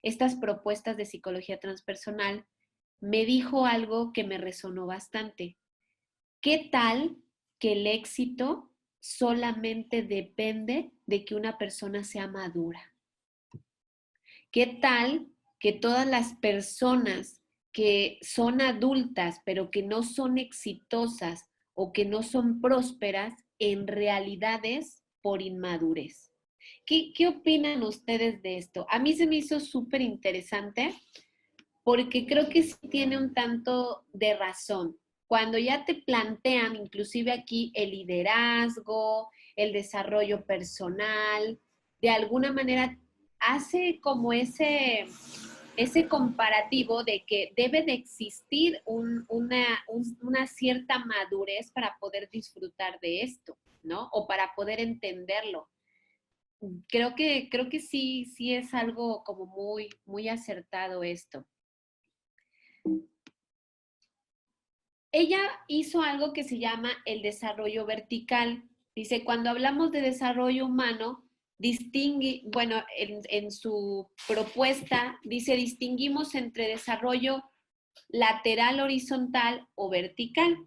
estas propuestas de psicología transpersonal, me dijo algo que me resonó bastante. ¿Qué tal que el éxito solamente depende de que una persona sea madura? ¿Qué tal que todas las personas que son adultas pero que no son exitosas o que no son prósperas en realidad es por inmadurez? ¿Qué opinan ustedes de esto? A mí se me hizo súper interesante porque creo que sí tiene un tanto de razón. Cuando ya te plantean, inclusive aquí, el liderazgo, el desarrollo personal, de alguna manera hace como ese comparativo de que debe de existir una cierta madurez para poder disfrutar de esto, ¿no? O para poder entenderlo. Creo que sí, sí es algo como muy, muy acertado esto. Ella hizo algo que se llama el desarrollo vertical. Dice, cuando hablamos de desarrollo humano, bueno, en su propuesta dice, distinguimos entre desarrollo lateral horizontal o vertical.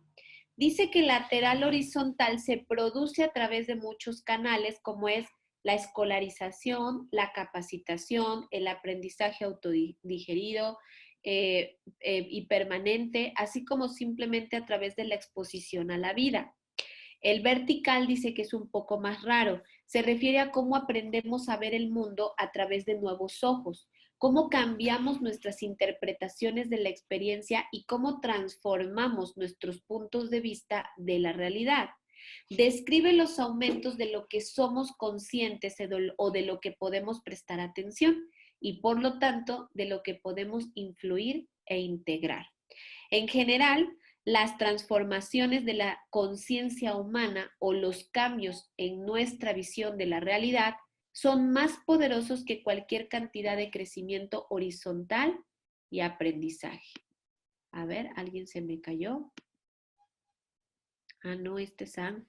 Dice que lateral horizontal se produce a través de muchos canales, como es la escolarización, la capacitación, el aprendizaje autodigerido y permanente, así como simplemente a través de la exposición a la vida. El vertical dice que es un poco más raro. Se refiere a cómo aprendemos a ver el mundo a través de nuevos ojos, cómo cambiamos nuestras interpretaciones de la experiencia y cómo transformamos nuestros puntos de vista de la realidad. Describe los aumentos de lo que somos conscientes o de lo que podemos prestar atención y por lo tanto de lo que podemos influir e integrar. En general, las transformaciones de la conciencia humana o los cambios en nuestra visión de la realidad son más poderosos que cualquier cantidad de crecimiento horizontal y aprendizaje. A ver, ¿alguien se me cayó? Ah, no, este es Sam.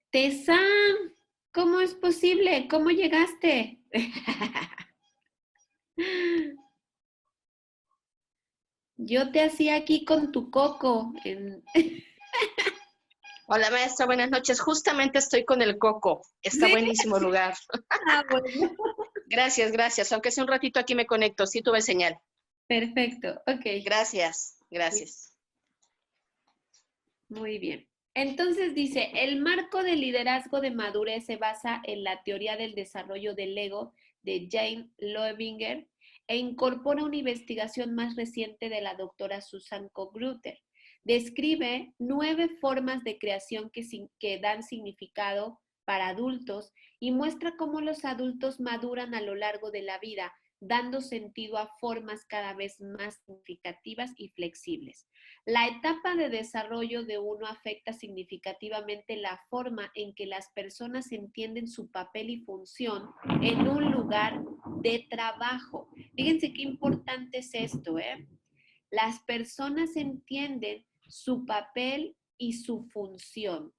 Tessam, ¿cómo es posible? ¿Cómo llegaste? Yo te hacía aquí con tu coco. Hola maestra, buenas noches. Justamente estoy con el coco. Está Sí. buenísimo lugar. Ah, bueno. Gracias, gracias. Aunque sea un ratito aquí me conecto. Sí tuve señal. Perfecto, ok. Gracias, gracias. Muy bien. Entonces dice, el marco de liderazgo de madurez se basa en la teoría del desarrollo del ego de Jane Loevinger e incorpora una investigación más reciente de la doctora Susan Kogruter. Describe 9 formas de creación que dan significado para adultos y muestra cómo los adultos maduran a lo largo de la vida, dando sentido a formas cada vez más significativas y flexibles. La etapa de desarrollo de uno afecta significativamente la forma en que las personas entienden su papel y función en un lugar de trabajo. Fíjense qué importante es esto, ¿eh? Las personas entienden su papel y su función,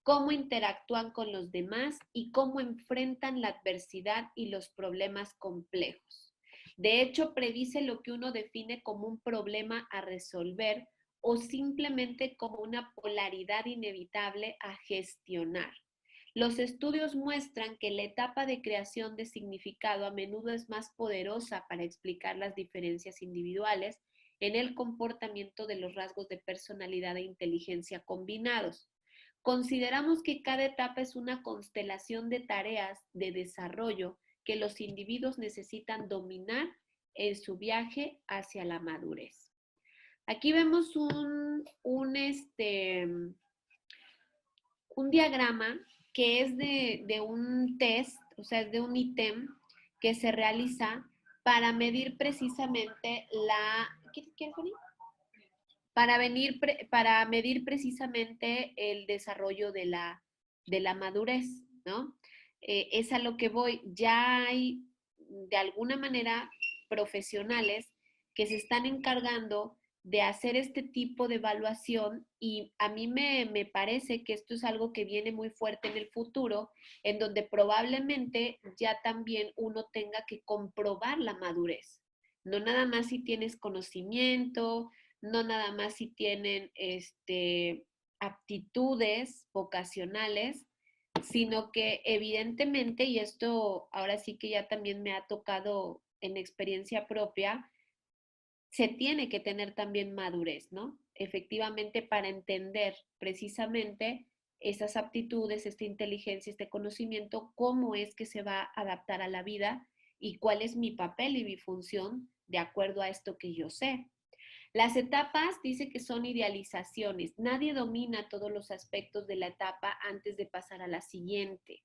cómo interactúan con los demás y cómo enfrentan la adversidad y los problemas complejos. De hecho, predice lo que uno define como un problema a resolver o simplemente como una polaridad inevitable a gestionar. Los estudios muestran que la etapa de creación de significado a menudo es más poderosa para explicar las diferencias individuales en el comportamiento de los rasgos de personalidad e inteligencia combinados. Consideramos que cada etapa es una constelación de tareas de desarrollo que los individuos necesitan dominar en su viaje hacia la madurez. Aquí vemos un diagrama que es de un test, o sea, es de un ítem que se realiza para medir precisamente la... ¿Quieres venir? Para medir precisamente el desarrollo de la madurez, ¿no? Es a lo que voy. Ya hay, de alguna manera, profesionales que se están encargando de hacer este tipo de evaluación y a mí me parece que esto es algo que viene muy fuerte en el futuro, en donde probablemente ya también uno tenga que comprobar la madurez. No nada más si tienes conocimiento, no nada más si tienen aptitudes vocacionales, sino que evidentemente, y esto ahora sí que ya también me ha tocado en experiencia propia, se tiene que tener también madurez, ¿no? Efectivamente, para entender precisamente esas aptitudes, esta inteligencia, este conocimiento, cómo es que se va a adaptar a la vida y cuál es mi papel y mi función de acuerdo a esto que yo sé. Las etapas dice que son idealizaciones. Nadie domina todos los aspectos de la etapa antes de pasar a la siguiente.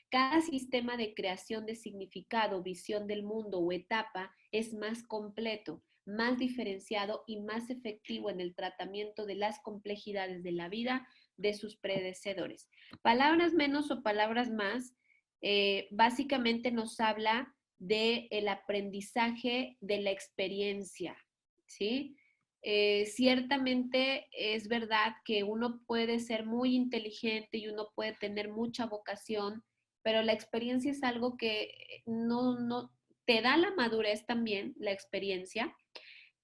Cada sistema de creación de significado, visión del mundo o etapa es más completo, más diferenciado y más efectivo en el tratamiento de las complejidades de la vida de sus predecesores. Palabras menos o palabras más, básicamente nos habla del aprendizaje de la experiencia, ¿sí? Ciertamente es verdad que uno puede ser muy inteligente y uno puede tener mucha vocación, pero la experiencia es algo que no te da la madurez también, la experiencia,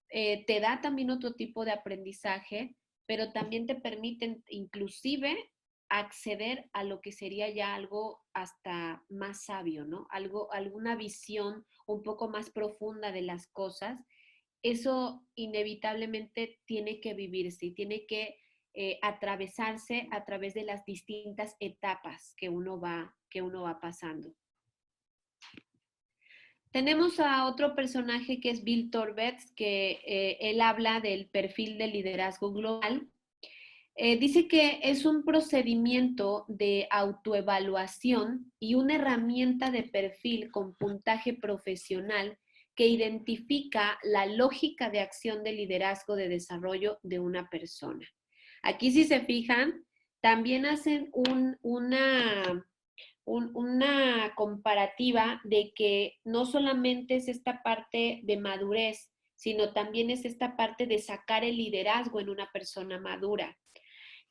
te da también otro tipo de aprendizaje, pero también te permiten inclusive acceder a lo que sería ya algo hasta más sabio, ¿no? Alguna visión un poco más profunda de las cosas. Eso inevitablemente tiene que vivirse y tiene que atravesarse a través de las distintas etapas que uno va pasando. Tenemos a otro personaje que es Bill Torbetz, que él habla del perfil de liderazgo global. Dice que es un procedimiento de autoevaluación y una herramienta de perfil con puntaje profesional que identifica la lógica de acción de liderazgo de desarrollo de una persona. Aquí, si se fijan, también hacen una comparativa de que no solamente es esta parte de madurez, sino también es esta parte de sacar el liderazgo en una persona madura.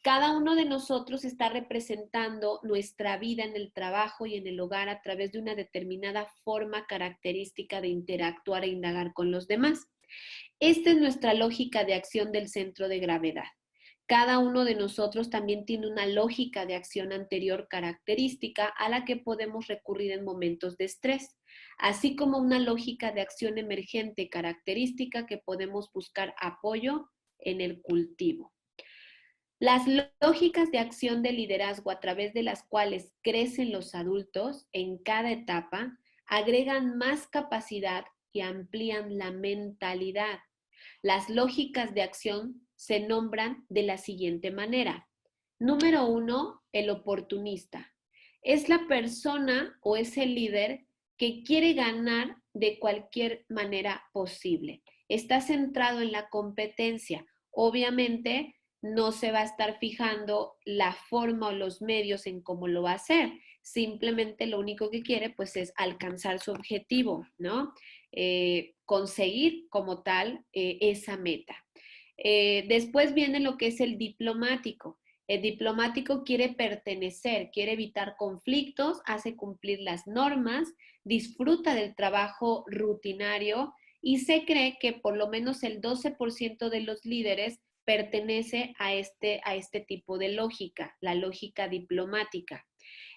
Cada uno de nosotros está representando nuestra vida en el trabajo y en el hogar a través de una determinada forma característica de interactuar e indagar con los demás. Esta es nuestra lógica de acción del centro de gravedad. Cada uno de nosotros también tiene una lógica de acción anterior característica a la que podemos recurrir en momentos de estrés, así como una lógica de acción emergente característica que podemos buscar apoyo en el cultivo. Las lógicas de acción de liderazgo a través de las cuales crecen los adultos en cada etapa agregan más capacidad y amplían la mentalidad. Las lógicas de acción se nombran de la siguiente manera. Número 1, el oportunista. Es la persona o es el líder que quiere ganar de cualquier manera posible. Está centrado en la competencia. Obviamente, no se va a estar fijando la forma o los medios en cómo lo va a hacer. Simplemente lo único que quiere pues es alcanzar su objetivo, ¿no? Conseguir como tal esa meta. Después viene lo que es el diplomático. El diplomático quiere pertenecer, quiere evitar conflictos, hace cumplir las normas, disfruta del trabajo rutinario y se cree que por lo menos el 12% de los líderes pertenece a este tipo de lógica, la lógica diplomática.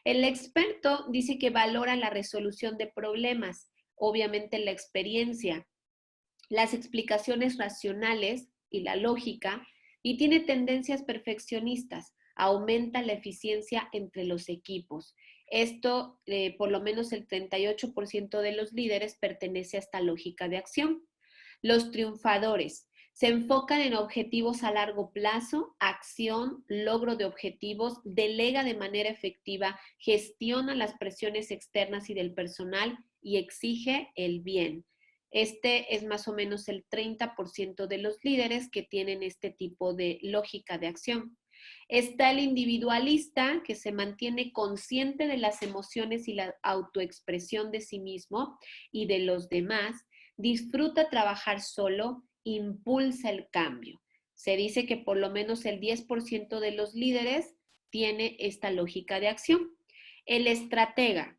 El experto dice que valora la resolución de problemas, obviamente la experiencia, las explicaciones racionales y la lógica, y tiene tendencias perfeccionistas, aumenta la eficiencia entre los equipos. Esto, por lo menos el 38% de los líderes pertenece a esta lógica de acción. Los triunfadores se enfocan en objetivos a largo plazo, acción, logro de objetivos, delega de manera efectiva, gestiona las presiones externas y del personal y exige el bien. Este es más o menos el 30% de los líderes que tienen este tipo de lógica de acción. Está el individualista, que se mantiene consciente de las emociones y la autoexpresión de sí mismo y de los demás, disfruta trabajar solo impulsa el cambio. Se dice que por lo menos el 10% de los líderes tiene esta lógica de acción. El estratega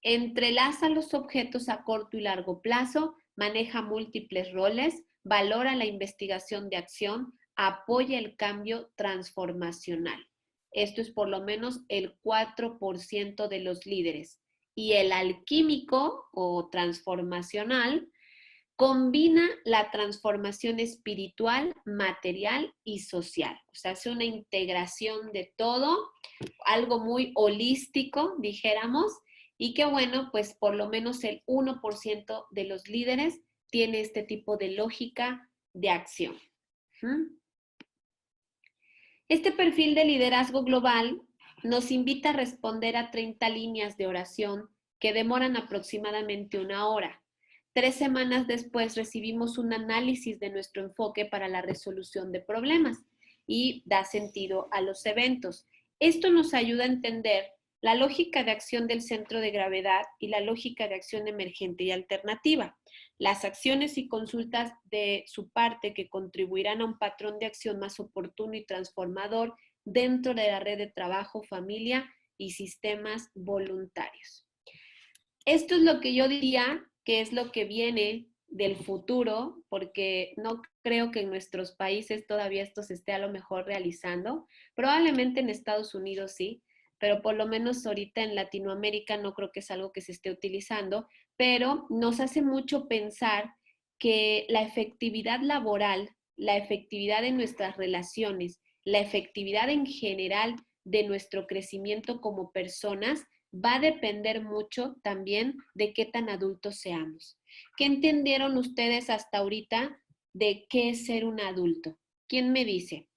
entrelaza los objetos a corto y largo plazo, maneja múltiples roles, valora la investigación de acción, apoya el cambio transformacional. Esto es por lo menos el 4% de los líderes. Y el alquímico o transformacional combina la transformación espiritual, material y social. O sea, hace una integración de todo, algo muy holístico, dijéramos, y que bueno, pues por lo menos el 1% de los líderes tiene este tipo de lógica de acción. Este perfil de liderazgo global nos invita a responder a 30 líneas de oración que demoran aproximadamente 1 hora. 3 semanas después recibimos un análisis de nuestro enfoque para la resolución de problemas y da sentido a los eventos. Esto nos ayuda a entender la lógica de acción del centro de gravedad y la lógica de acción emergente y alternativa. Las acciones y consultas de su parte que contribuirán a un patrón de acción más oportuno y transformador dentro de la red de trabajo, familia y sistemas voluntarios. Esto es lo que yo diría que es lo que viene del futuro, porque no creo que en nuestros países todavía esto se esté a lo mejor realizando. Probablemente en Estados Unidos sí, pero por lo menos ahorita en Latinoamérica no creo que es algo que se esté utilizando, pero nos hace mucho pensar que la efectividad laboral, la efectividad de nuestras relaciones, la efectividad en general de nuestro crecimiento como personas va a depender mucho también de qué tan adultos seamos. ¿Qué entendieron ustedes hasta ahorita de qué es ser un adulto? ¿Quién me dice?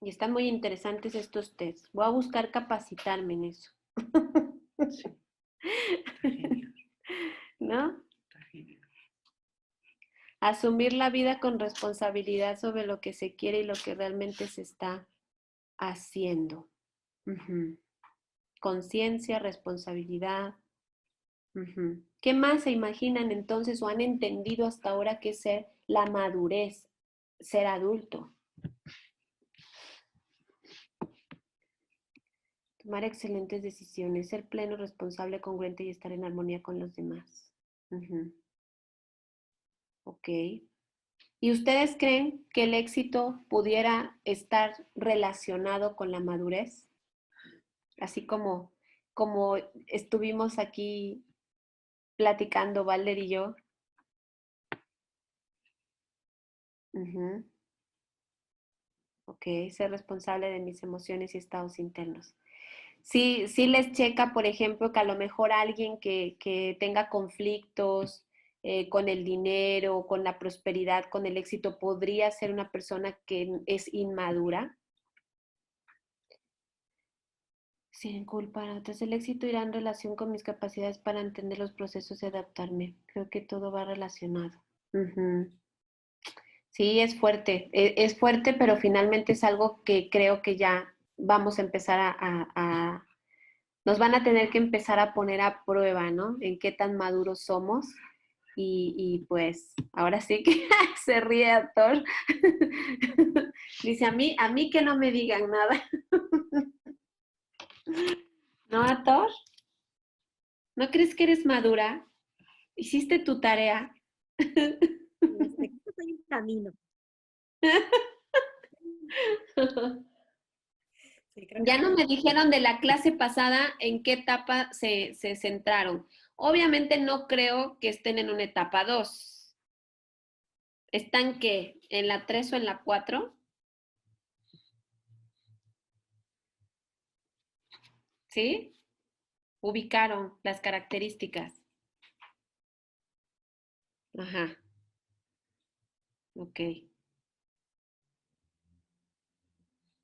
Y están muy interesantes estos tests. Voy a buscar capacitarme en eso. Sí. Genial. ¿No? Está genial. Asumir la vida con responsabilidad sobre lo que se quiere y lo que realmente se está haciendo. Conciencia, responsabilidad. ¿Qué más se imaginan entonces o han entendido hasta ahora que es ser la madurez, ser adulto? Tomar excelentes decisiones, ser pleno, responsable, congruente y estar en armonía con los demás. Ok. ¿Y ustedes creen que el éxito pudiera estar relacionado con la madurez? Así como estuvimos aquí platicando Valder y yo. Ok, ser responsable de mis emociones y estados internos. Sí, sí les checa, por ejemplo, que a lo mejor alguien que tenga conflictos con el dinero, con la prosperidad, con el éxito, podría ser una persona que es inmadura. Sin culpar a otros. El éxito irá en relación con mis capacidades para entender los procesos y adaptarme. Creo que todo va relacionado. Sí, es fuerte, pero finalmente es algo que creo que ya vamos a empezar nos van a tener que empezar a poner a prueba, ¿no? En qué tan maduros somos. Y pues, ahora sí que se ríe Thor. Dice, a mí que no me digan nada. ¿No, Thor? ¿No crees que eres madura? ¿Hiciste tu tarea? Estoy en camino. Sí, creo Ya que no me dijeron de la clase pasada en qué etapa se centraron. Obviamente no creo que estén en una etapa 2. ¿Están qué? ¿En la 3 o en la 4? ¿Sí? Ubicaron las características. Ajá. Ok.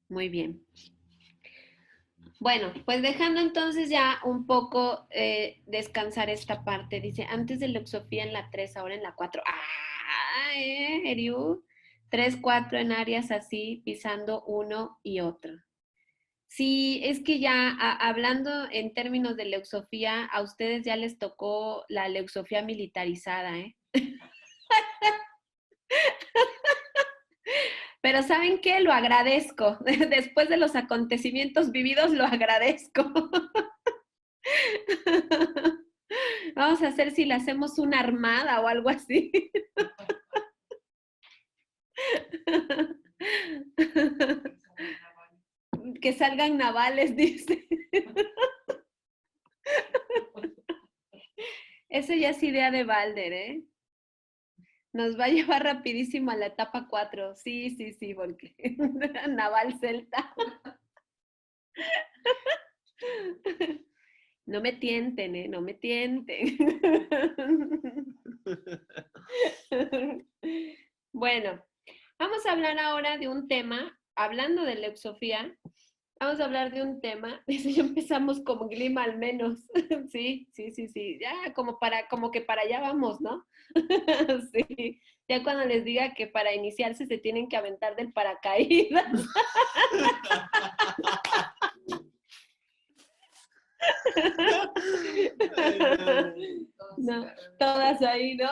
Muy bien. Bueno, pues dejando entonces ya un poco descansar esta parte. Dice, antes de Leuxofía en la 3, ahora en la 4. ¡Ah! Eriu. 3, 4 en áreas así, pisando uno y otro. Sí, es que ya hablando en términos de Leuxofía, a ustedes ya les tocó la Leuxofía militarizada, ¿eh? Pero ¿saben qué? Lo agradezco. Después de los acontecimientos vividos, lo agradezco. Vamos a hacer si le hacemos una armada o algo así. Que salgan navales, dice. Eso ya es idea de Balder, ¿eh? Nos va a llevar rapidísimo a la etapa 4. Sí, sí, sí, porque naval celta. No me tienten, ¿eh? No me tienten. Bueno, vamos a hablar ahora de un tema, hablando de Leuxofía, vamos a hablar de un tema, ya empezamos como clima al menos, sí, sí, sí, sí, ya como que para allá vamos, ¿no? Sí, ya cuando les diga que para iniciarse se tienen que aventar del paracaídas. No, todas ahí, ¿no?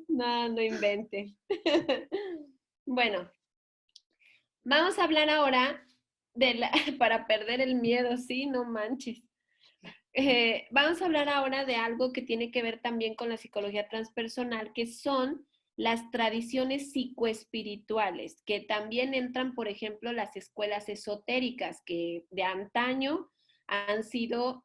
No, no invente. Bueno, vamos a hablar ahora para perder el miedo, sí, no manches. Vamos a hablar ahora de algo que tiene que ver también con la psicología transpersonal, que son las tradiciones psicoespirituales, que también entran, por ejemplo, las escuelas esotéricas, que de antaño han sido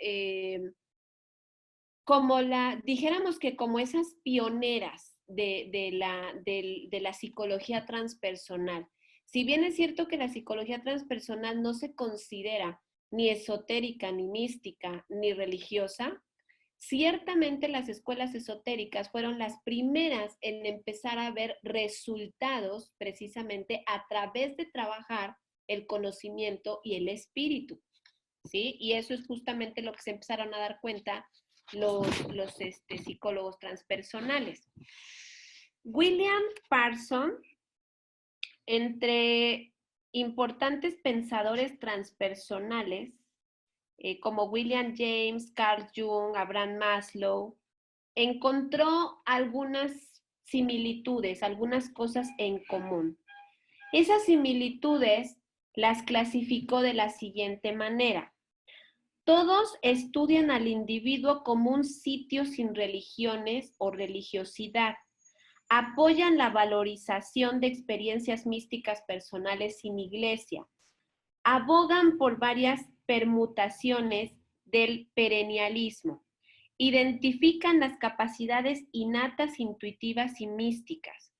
dijéramos que como esas pioneras de la psicología transpersonal. Si bien es cierto que la psicología transpersonal no se considera ni esotérica, ni mística, ni religiosa, ciertamente las escuelas esotéricas fueron las primeras en empezar a ver resultados precisamente a través de trabajar el conocimiento y el espíritu, ¿sí? Y eso es justamente lo que se empezaron a dar cuenta los psicólogos transpersonales. William Parsons, entre importantes pensadores transpersonales, como William James, Carl Jung, Abraham Maslow, encontró algunas similitudes, algunas cosas en común. Esas similitudes las clasificó de la siguiente manera. Todos estudian al individuo como un sitio sin religiones o religiosidad. Apoyan la valorización de experiencias místicas personales sin iglesia. Abogan por varias permutaciones del perennialismo. Identifican las capacidades innatas, intuitivas y místicas.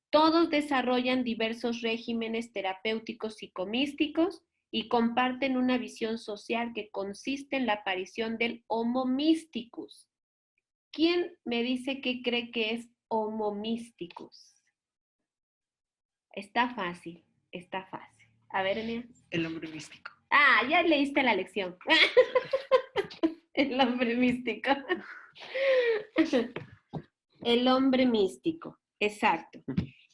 Todos desarrollan diversos regímenes terapéuticos psicomísticos y comparten una visión social que consiste en la aparición del Homo Mysticus. ¿Quién me dice qué cree que es Homo Mysticus? Está fácil, está fácil. A ver, Enia. El hombre místico. Ah, ya leíste la lección. El hombre místico. El hombre místico, exacto.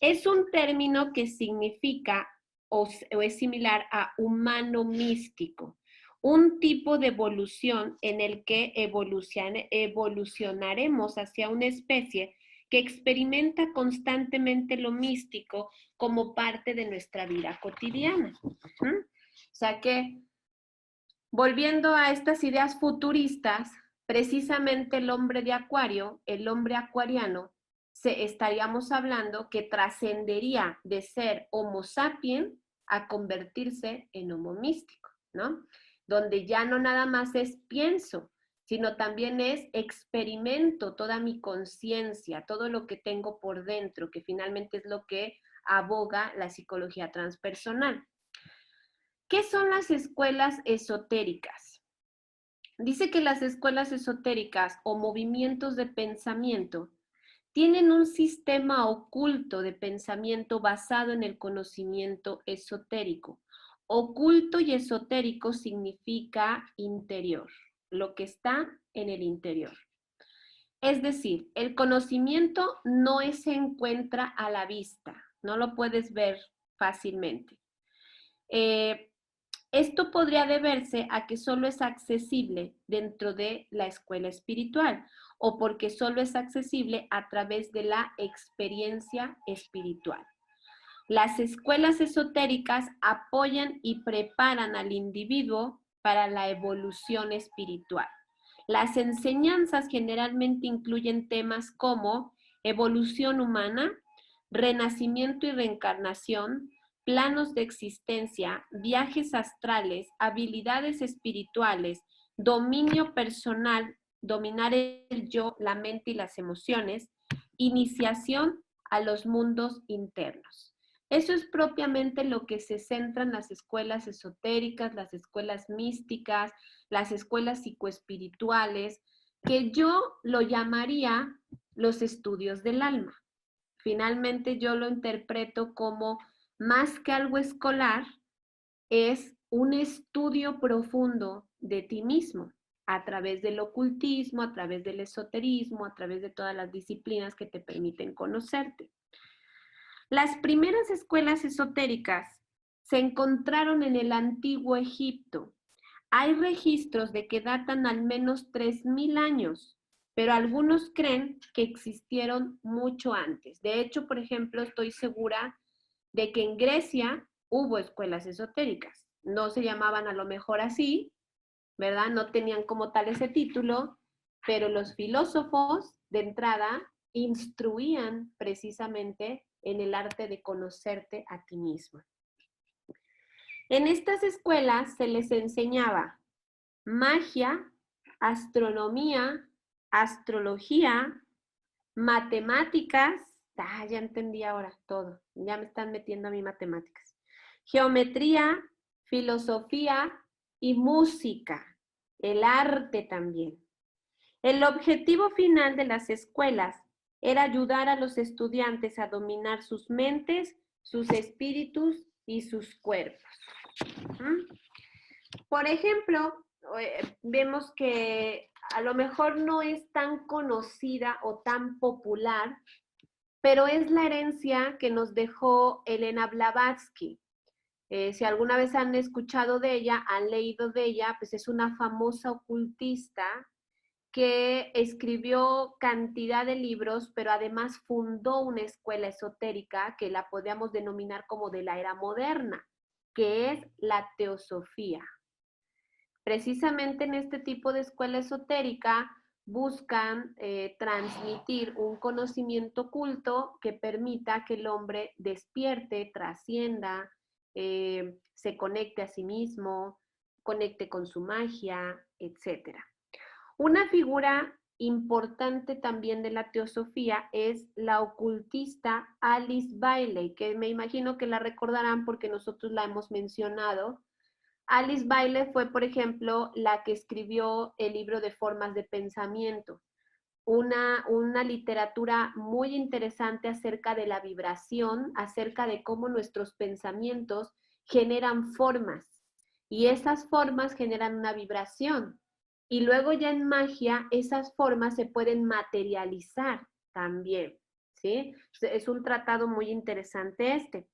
Es un término que significa o es similar a humano místico, un tipo de evolución en el que evolucionaremos hacia una especie que experimenta constantemente lo místico como parte de nuestra vida cotidiana. O sea que, volviendo a estas ideas futuristas, precisamente el hombre de Acuario, el hombre acuariano, estaríamos hablando que trascendería de ser Homo sapiens a convertirse en Homo místico, ¿no? Donde ya no nada más es pienso, sino también es experimento toda mi conciencia, todo lo que tengo por dentro, que finalmente es lo que aboga la psicología transpersonal. ¿Qué son las escuelas esotéricas? Dice que las escuelas esotéricas o movimientos de pensamiento tienen un sistema oculto de pensamiento basado en el conocimiento esotérico Oculto y esotérico significa interior, lo que está en el interior. Es decir, el conocimiento no se encuentra a la vista, no lo puedes ver fácilmente. Esto podría deberse a que solo es accesible dentro de la escuela espiritual o porque solo es accesible a través de la experiencia espiritual. Las escuelas esotéricas apoyan y preparan al individuo para la evolución espiritual. Las enseñanzas generalmente incluyen temas como evolución humana, renacimiento y reencarnación, planos de existencia, viajes astrales, habilidades espirituales, dominio personal, dominar el yo, la mente y las emociones, iniciación a los mundos internos. Eso es propiamente lo que se centran las escuelas esotéricas, las escuelas místicas, las escuelas psicoespirituales, que yo lo llamaría los estudios del alma. Finalmente yo lo interpreto como más que algo escolar, es un estudio profundo de ti mismo a través del ocultismo, a través del esoterismo, a través de todas las disciplinas que te permiten conocerte. Las primeras escuelas esotéricas se encontraron en el antiguo Egipto. Hay registros de que datan al menos 3000 años, pero algunos creen que existieron mucho antes. De hecho, por ejemplo, estoy segura de que en Grecia hubo escuelas esotéricas. No se llamaban a lo mejor así, ¿verdad? No tenían como tal ese título, pero los filósofos de entrada instruían precisamente en el arte de conocerte a ti mismo. En estas escuelas se les enseñaba magia, astronomía, astrología, matemáticas, ya entendí ahora todo, ya me están metiendo a mí matemáticas, geometría, filosofía y música, el arte también. El objetivo final de las escuelas era ayudar a los estudiantes a dominar sus mentes, sus espíritus y sus cuerpos. Por ejemplo, vemos que a lo mejor no es tan conocida o tan popular, pero es la herencia que nos dejó Elena Blavatsky. Si alguna vez han escuchado de ella, han leído de ella, pues es una famosa ocultista que escribió cantidad de libros, pero además fundó una escuela esotérica que la podríamos denominar como de la era moderna, que es la teosofía. Precisamente en este tipo de escuela esotérica buscan transmitir un conocimiento oculto que permita que el hombre despierte, trascienda, se conecte a sí mismo, conecte con su magia, etc. Una figura importante también de la teosofía es la ocultista Alice Bailey, que me imagino que la recordarán porque nosotros la hemos mencionado. Alice Bailey fue, por ejemplo, la que escribió el libro de Formas de Pensamiento, una literatura muy interesante acerca de la vibración, acerca de cómo nuestros pensamientos generan formas y esas formas generan una vibración. Y luego ya en magia esas formas se pueden materializar también, ¿sí? Es un tratado muy interesante este.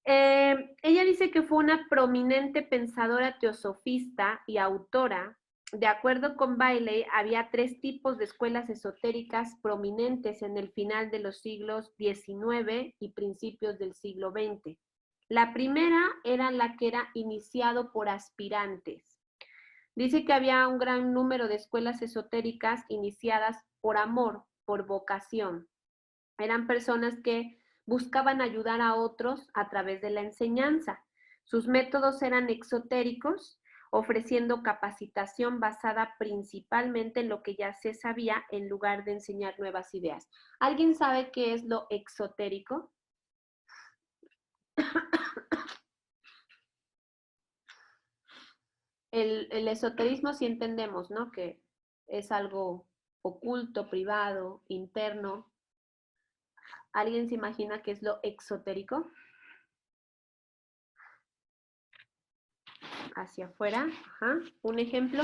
Ella dice que fue una prominente pensadora teosofista y autora. De acuerdo con Bailey, había 3 tipos de escuelas esotéricas prominentes en el final de los siglos XIX y principios del siglo XX. La primera era la que era iniciado por aspirantes. Dice que había un gran número de escuelas esotéricas iniciadas por amor, por vocación. Eran personas que buscaban ayudar a otros a través de la enseñanza. Sus métodos eran exotéricos, ofreciendo capacitación basada principalmente en lo que ya se sabía en lugar de enseñar nuevas ideas. ¿Alguien sabe qué es lo exotérico? El esoterismo sí entendemos, ¿no? Que es algo oculto, privado, interno. ¿Alguien se imagina qué es lo exotérico? hacia afuera. Ajá. Un ejemplo.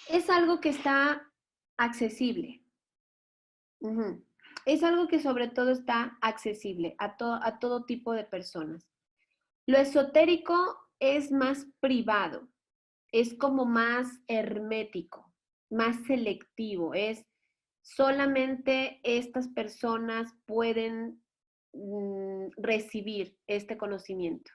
Es algo que está accesible. Ujú. Es algo que sobre todo está accesible a todo tipo de personas. Lo esotérico es más privado, es como más hermético, más selectivo, es solamente estas personas pueden recibir este conocimiento.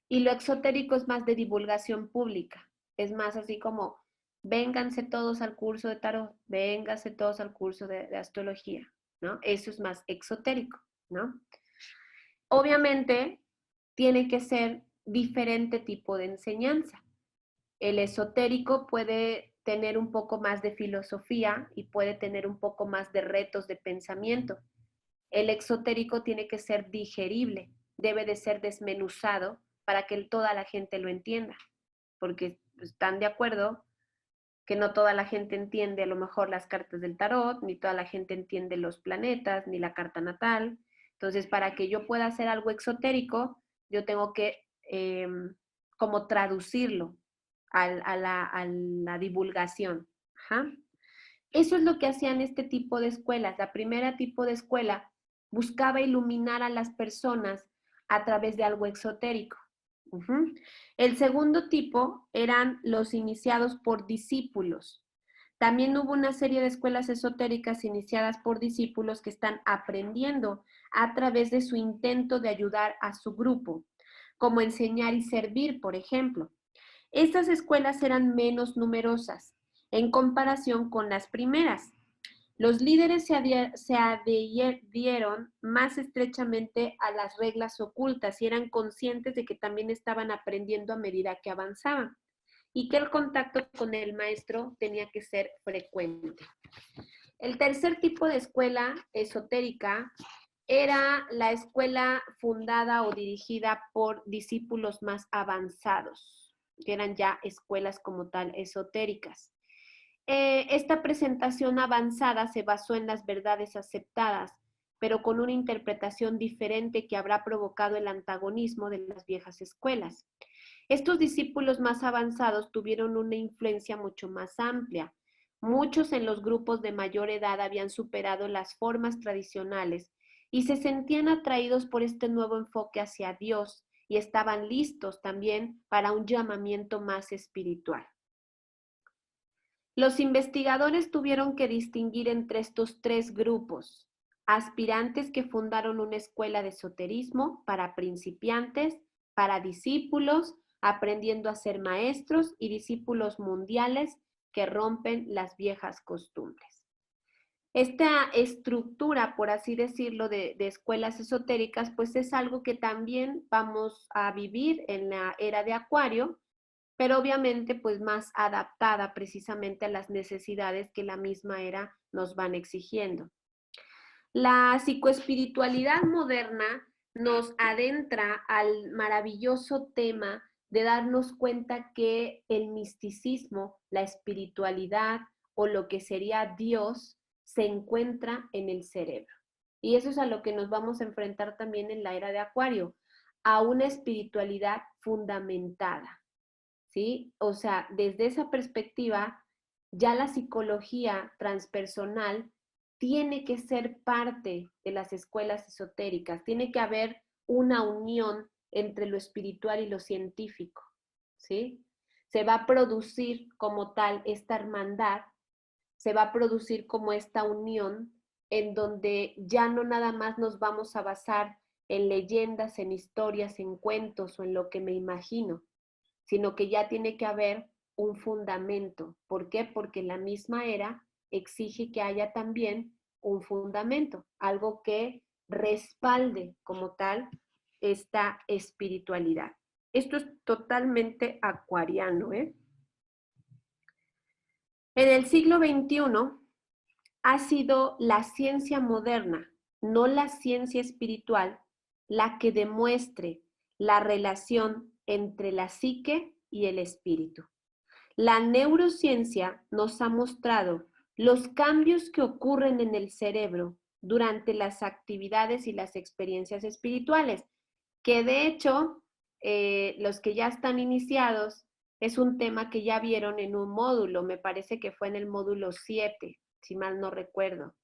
Y lo exotérico es más de divulgación pública, es más así como, vénganse todos al curso de tarot, vénganse todos al curso de astrología, ¿no? Eso es más exotérico, ¿no? Obviamente, tiene que ser diferente tipo de enseñanza. El esotérico puede tener un poco más de filosofía y puede tener un poco más de retos de pensamiento. El exotérico tiene que ser digerible, debe de ser desmenuzado para que toda la gente lo entienda, porque están de acuerdo que no toda la gente entiende a lo mejor las cartas del tarot, ni toda la gente entiende los planetas, ni la carta natal. Entonces, para que yo pueda hacer algo exotérico, yo tengo que como traducirlo a la divulgación. Ajá. Eso es lo que hacían este tipo de escuelas. La primera tipo de escuela buscaba iluminar a las personas a través de algo exotérico. Uh-huh. El segundo tipo eran los iniciados por discípulos. También hubo una serie de escuelas esotéricas iniciadas por discípulos que están aprendiendo a través de su intento de ayudar a su grupo, como enseñar y servir, por ejemplo. Estas escuelas eran menos numerosas en comparación con las primeras. Los líderes se adhirieron más estrechamente a las reglas ocultas y eran conscientes de que también estaban aprendiendo a medida que avanzaban y que el contacto con el maestro tenía que ser frecuente. El tercer tipo de escuela esotérica era la escuela fundada o dirigida por discípulos más avanzados, que eran ya escuelas como tal esotéricas. Esta presentación avanzada se basó en las verdades aceptadas, pero con una interpretación diferente que habrá provocado el antagonismo de las viejas escuelas. Estos discípulos más avanzados tuvieron una influencia mucho más amplia. Muchos en los grupos de mayor edad habían superado las formas tradicionales y se sentían atraídos por este nuevo enfoque hacia Dios y estaban listos también para un llamamiento más espiritual. Los investigadores tuvieron que distinguir entre estos tres grupos: aspirantes que fundaron una escuela de esoterismo para principiantes, para discípulos, aprendiendo a ser maestros, y discípulos mundiales que rompen las viejas costumbres. Esta estructura, por así decirlo, de escuelas esotéricas, pues es algo que también vamos a vivir en la era de Acuario, pero obviamente pues más adaptada precisamente a las necesidades que la misma era nos van exigiendo. La psicoespiritualidad moderna nos adentra al maravilloso tema de darnos cuenta que el misticismo, la espiritualidad o lo que sería Dios se encuentra en el cerebro. Y eso es a lo que nos vamos a enfrentar también en la era de Acuario, a una espiritualidad fundamentada. ¿Sí? O sea, desde esa perspectiva, ya la psicología transpersonal tiene que ser parte de las escuelas esotéricas, tiene que haber una unión entre lo espiritual y lo científico, ¿sí? Se va a producir como tal esta hermandad, se va a producir como esta unión en donde ya no nada más nos vamos a basar en leyendas, en historias, en cuentos o en lo que me imagino, sino que ya tiene que haber un fundamento. ¿Por qué? Porque la misma era exige que haya también un fundamento, algo que respalde como tal esta espiritualidad. Esto es totalmente acuariano, ¿eh? En el siglo XXI ha sido la ciencia moderna, no la ciencia espiritual, la que demuestre la relación entre la psique y el espíritu. La neurociencia nos ha mostrado los cambios que ocurren en el cerebro durante las actividades y las experiencias espirituales, que de hecho, los que ya están iniciados, es un tema que ya vieron en un módulo, me parece que fue en el módulo 7, si mal no recuerdo.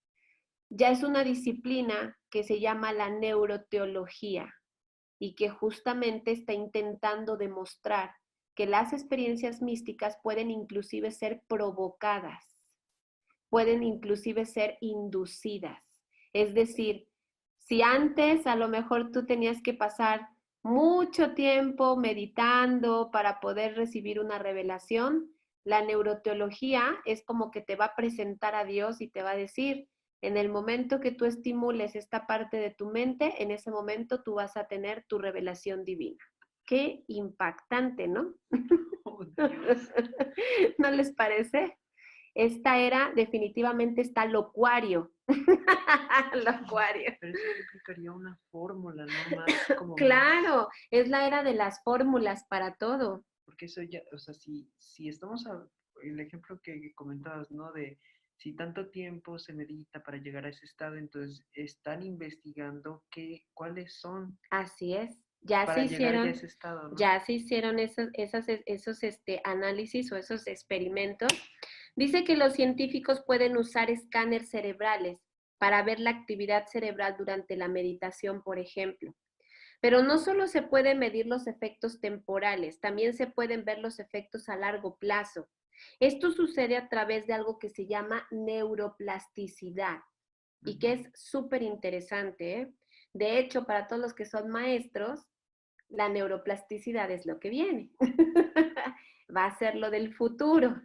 Ya es una disciplina que se llama la neuroteología y que justamente está intentando demostrar que las experiencias místicas pueden inclusive ser provocadas, pueden inclusive ser inducidas. Es decir, si antes a lo mejor tú tenías que pasar mucho tiempo meditando para poder recibir una revelación, la neuroteología es como que te va a presentar a Dios y te va a decir, en el momento que tú estimules esta parte de tu mente, en ese momento tú vas a tener tu revelación divina. Qué impactante, ¿no? Oh, Dios. ¿No les parece? Esta era definitivamente está locuario. Locuario. Pero eso yo aplicaría una fórmula, no más como más. Claro, es la era de las fórmulas para todo. Porque eso ya, o sea, si estamos el ejemplo que comentabas, ¿no? De si tanto tiempo se medita para llegar a ese estado, entonces están investigando cuáles son Así es. Ya se para llegar ya a hicieron, ese estado, ¿no? ya se hicieron esos análisis o esos experimentos. Dice que los científicos pueden usar escáneres cerebrales para ver la actividad cerebral durante la meditación, por ejemplo. Pero no solo se pueden medir los efectos temporales, también se pueden ver los efectos a largo plazo. Esto sucede a través de algo que se llama neuroplasticidad y que es súper interesante, ¿eh? De hecho, para todos los que son maestros, la neuroplasticidad es lo que viene. Va a ser lo del futuro.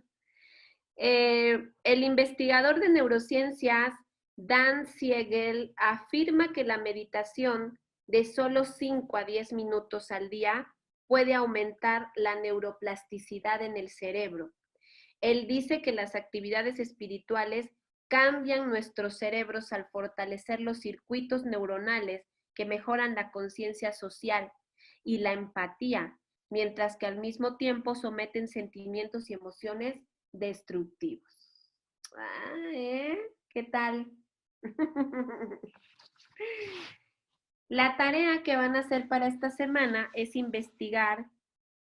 El investigador de neurociencias, Dan Siegel, afirma que la meditación de solo 5 a 10 minutos al día puede aumentar la neuroplasticidad en el cerebro. Él dice que las actividades espirituales cambian nuestros cerebros al fortalecer los circuitos neuronales que mejoran la conciencia social y la empatía, mientras que al mismo tiempo someten sentimientos y emociones destructivos. ¿Qué tal? La tarea que van a hacer para esta semana es investigar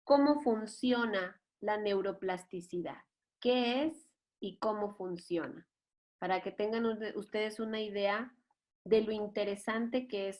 cómo funciona la neuroplasticidad, qué es y cómo funciona, para que tengan ustedes una idea de lo interesante que es